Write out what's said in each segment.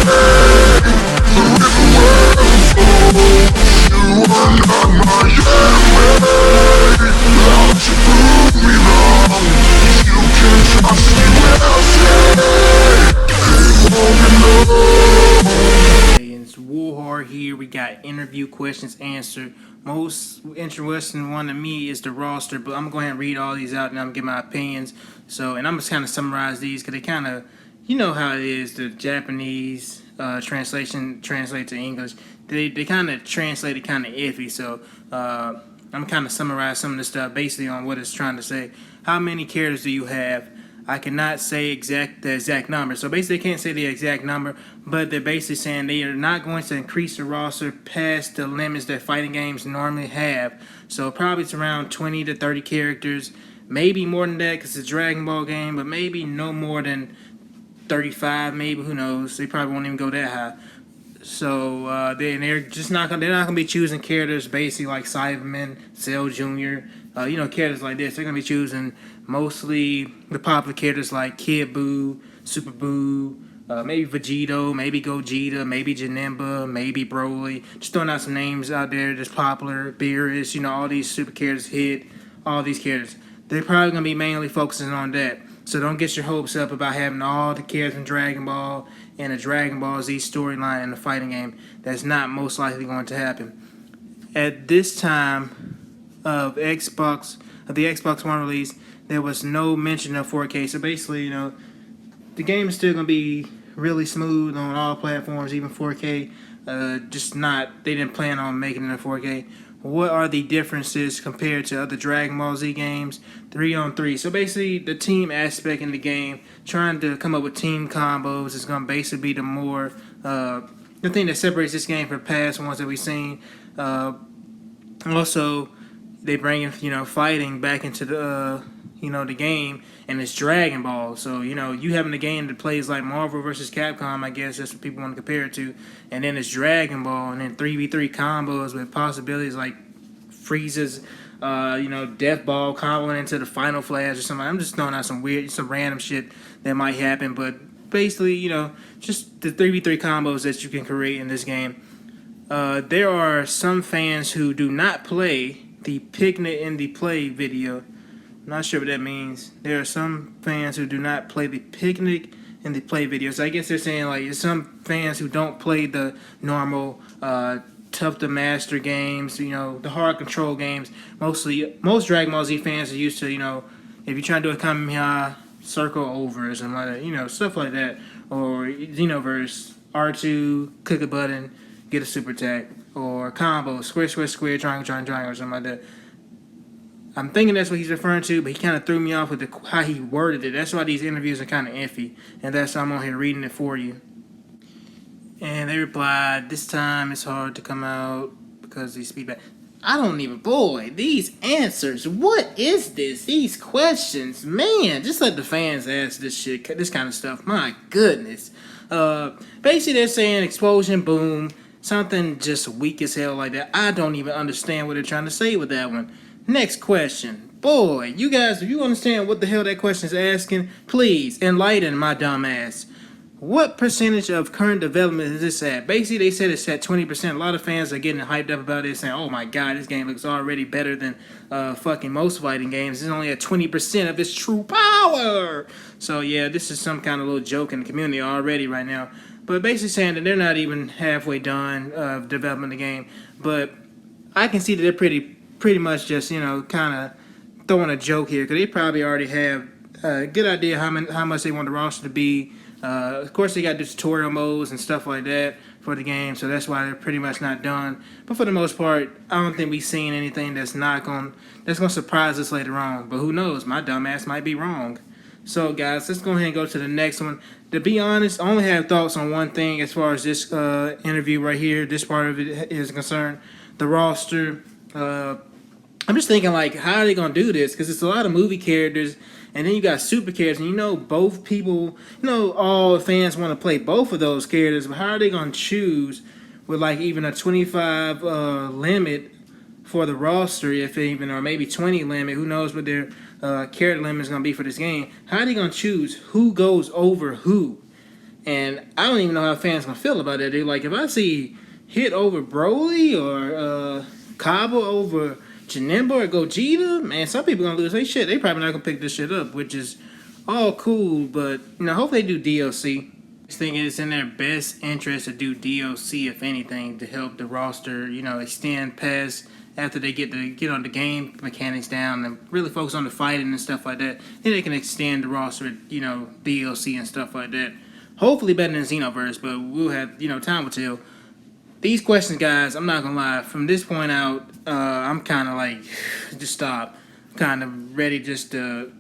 It's War here. We got interview questions answered. Most interesting one to me is the roster, but I'm going to read all these out and I'm going to give my opinions. And I'm just kind of summarize these because they kind of, you know how it is. The Japanese translation translate to English. They kind of translate it kind of iffy. I'm kind of summarize some of the stuff basically on what it's trying to say. How many characters do you have? I cannot say the exact number. So basically, they can't say the exact number, but they're basically saying they are not going to increase the roster past the limits that fighting games normally have. So probably it's around 20 to 30 characters, maybe more than that because it's a Dragon Ball game, but maybe no more than 35, maybe, who knows. They probably won't even go that high. They're just they're not gonna be choosing characters basically like Cyberman, Cell Jr., characters like this. They're gonna be choosing mostly the popular characters like Kid Buu, Super Buu, maybe Vegito, maybe Gogeta, maybe Janemba, maybe Broly. Just throwing out some names out there that's popular. Beerus, all these super characters hit, all these characters. They're probably gonna be mainly focusing on that. So don't get your hopes up about having all the characters in Dragon Ball and a Dragon Ball Z storyline in the fighting game. That's not most likely going to happen. At this time of the Xbox One release, there was no mention of 4K. So basically, the game is still going to be really smooth on all platforms, even 4K. They didn't plan on making it in 4K. What are the differences compared to other Dragon Ball Z games? 3-on-3. So basically, the team aspect in the game, trying to come up with team combos, is going to basically be the thing that separates this game from past ones that we've seen. Also, they bring fighting back into the game, and it's Dragon Ball. So you having a game that plays like Marvel versus Capcom, I guess that's what people want to compare it to, and then it's Dragon Ball, and then 3v3 combos with possibilities like Frieza's Death Ball comboing into the Final Flash or something. I'm just throwing out some random shit that might happen, but basically just the 3v3 combos that you can create in this game. There are some fans who do not play the Picnic in the Play video. I'm not sure what that means. There are some fans who do not play the Picnic in the Play video. So I guess they're saying like there's some fans who don't play the normal tough to master games, the hard control games. Most Dragon Ball Z fans are used to, if you're trying to do a Kamehameha, circle over or something like that, stuff like that. Or Xenoverse, R2, click a button, get a super attack. Or combo, square, triangle, or something like that. I'm thinking that's what he's referring to, but he kind of threw me off with how he worded it. That's why these interviews are kind of iffy, and that's why I'm on here reading it for you. And they replied, this time it's hard to come out because these feedback. These answers, what is this? These questions, man, just let the fans ask this shit, this kind of stuff. My goodness. Basically, they're saying explosion, boom, something just weak as hell like that. I don't even understand what they're trying to say with that one. Next question. Boy, you guys, if you understand what the hell that question is asking, please enlighten my dumb ass. What percentage of current development is this at? Basically, they said it's at 20%. A lot of fans are getting hyped up about it, saying, oh my god, this game looks already better than fucking most fighting games. It's only at 20% of its true power. So yeah, this is some kind of little joke in the community already right now. But basically saying that they're not even halfway done of developing the game. But I can see that they're pretty much just, kind of throwing a joke here. Because they probably already have a good idea how much they want the roster to be. Of course, they got the tutorial modes and stuff like that for the game. So that's why they're pretty much not done. But for the most part, I don't think we've seen anything that's going to surprise us later on. But who knows? My dumb ass might be wrong. So guys, let's go ahead and go to the next one. To be honest, I only have thoughts on one thing as far as this interview right here. This part of it is concerned. The roster. I'm just thinking like, how are they gonna do this? Because it's a lot of movie characters, and then you got super characters, and both people, all fans want to play both of those characters. But how are they gonna choose with like even a 25 limit for the roster, if even, or maybe 20 limit? Who knows what their character limit is gonna be for this game? How are they gonna choose who goes over who? And I don't even know how fans gonna feel about that. Dude. Like if I see Hit over Broly or Kaba over Janemba or Gogeta, man, some people gonna lose their shit. They probably not gonna pick this shit up, which is all cool. But hope they do DLC. I think it's in their best interest to do DLC, if anything, to help the roster, extend past after they get on the game mechanics down and really focus on the fighting and stuff like that. Then they can extend the roster, DLC and stuff like that. Hopefully better than Xenoverse, but we'll have, time will tell. These questions, guys, I'm not gonna lie. From this point out, I'm kind of like, just stop. Kind of ready just to,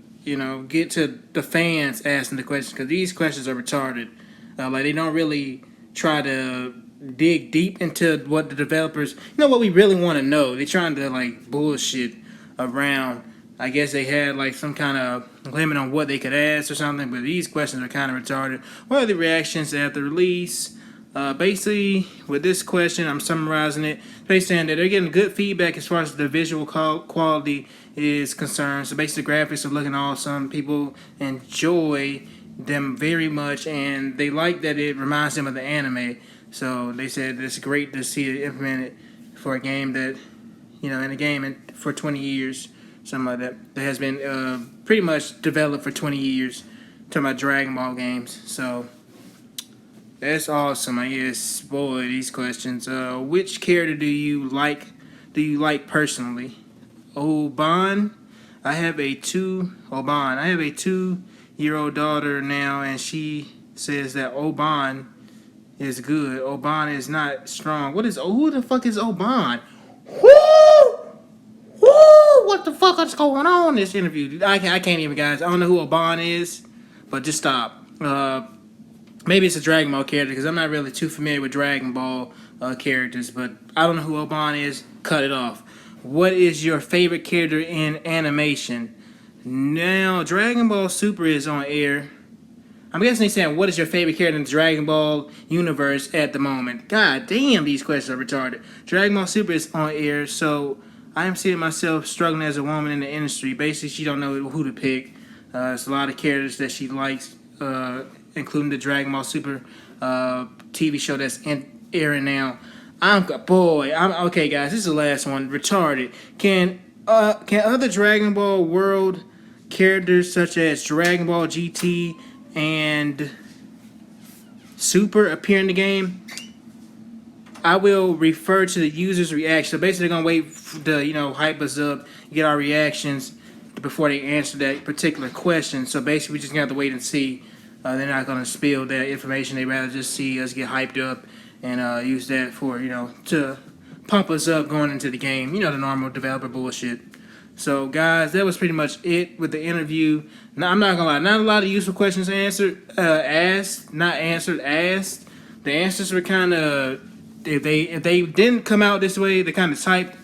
get to the fans asking the questions, because these questions are retarded. Like they don't really try to dig deep into what the developers, what we really want to know. They're trying to like bullshit around. I guess they had like some kind of limit on what they could ask or something, but these questions are kind of retarded. What are the reactions at the release? Basically, with this question, I'm summarizing it. They're saying that they're getting good feedback as far as the visual quality is concerned. So basically, the graphics are looking awesome. People enjoy them very much, and they like that it reminds them of the anime. So they said it's great to see it implemented for a game that, in a game for 20 years, something like that. That has been pretty much developed for 20 years. Talking about Dragon Ball games. So that's awesome, I guess. Boy, these questions. Which character do you like personally? Oban. I have a 2-year-old daughter now, and she says that Oban is good. Oban is not strong. Who the fuck is Oban? Woo! What the fuck is going on in this interview? I can't even, guys. I don't know who Oban is, but just stop. Maybe it's a Dragon Ball character, because I'm not really too familiar with Dragon Ball characters, but I don't know who Oban is. Cut it off. What is your favorite character in animation? Now, Dragon Ball Super is on air. I'm guessing they're saying, what is your favorite character in the Dragon Ball universe at the moment? God damn, these questions are retarded. Dragon Ball Super is on air, so I am seeing myself struggling as a woman in the industry. Basically, she don't know who to pick. There's a lot of characters that she likes, including the Dragon Ball Super TV show that's airing now. Okay, guys, this is the last one. Retarded. Can other Dragon Ball World characters such as Dragon Ball GT and Super appear in the game? I will refer to the user's reaction. So basically, they're gonna wait to hype us up, get our reactions before they answer that particular question. So basically, we just gonna have to wait and see. They're not gonna spill that information. They rather just see us get hyped up and use that for to pump us up going into the game. The normal developer bullshit. So guys, that was pretty much it with the interview. Now I'm not gonna lie, not a lot of useful questions asked. The answers were kind of, if they didn't come out this way, they kind of typed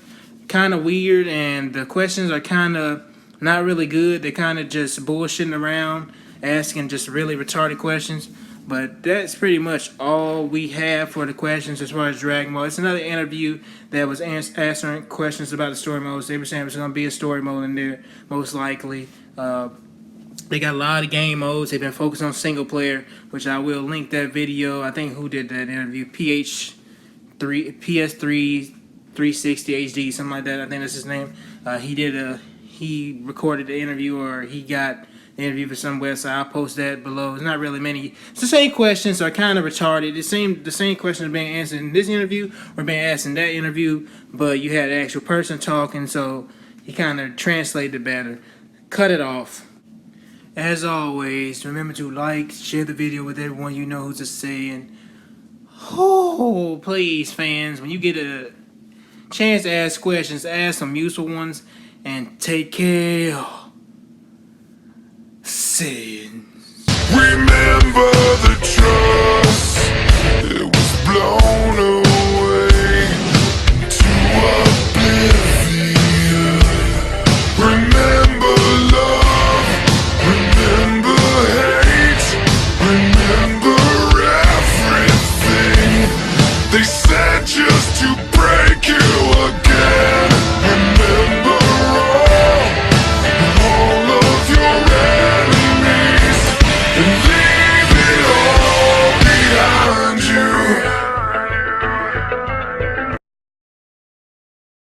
kind of weird, and the questions are kind of not really good. They're kind of just bullshitting around, asking just really retarded questions. But that's pretty much all we have for the questions as far as Dragon Ball. It's another interview that was answering questions about the story modes. They were saying there's going to be a story mode in there, most likely. They got a lot of game modes. They've been focused on single player, which I will link that video. I think who did that interview? PS3 360 HD, something like that. I think that's his name. He recorded the interview, or he got the interview for some website. I'll post that below. It's not really many. It's the same questions, so are kind of retarded. The same questions are being answered in this interview or being asked in that interview, but you had an actual person talking, so he kind of translated it better. Cut it off. As always, remember to like, share the video with everyone you know who's a saying. Oh, please, fans, when you get a chance to ask questions, ask some useful ones, and take care. Sins.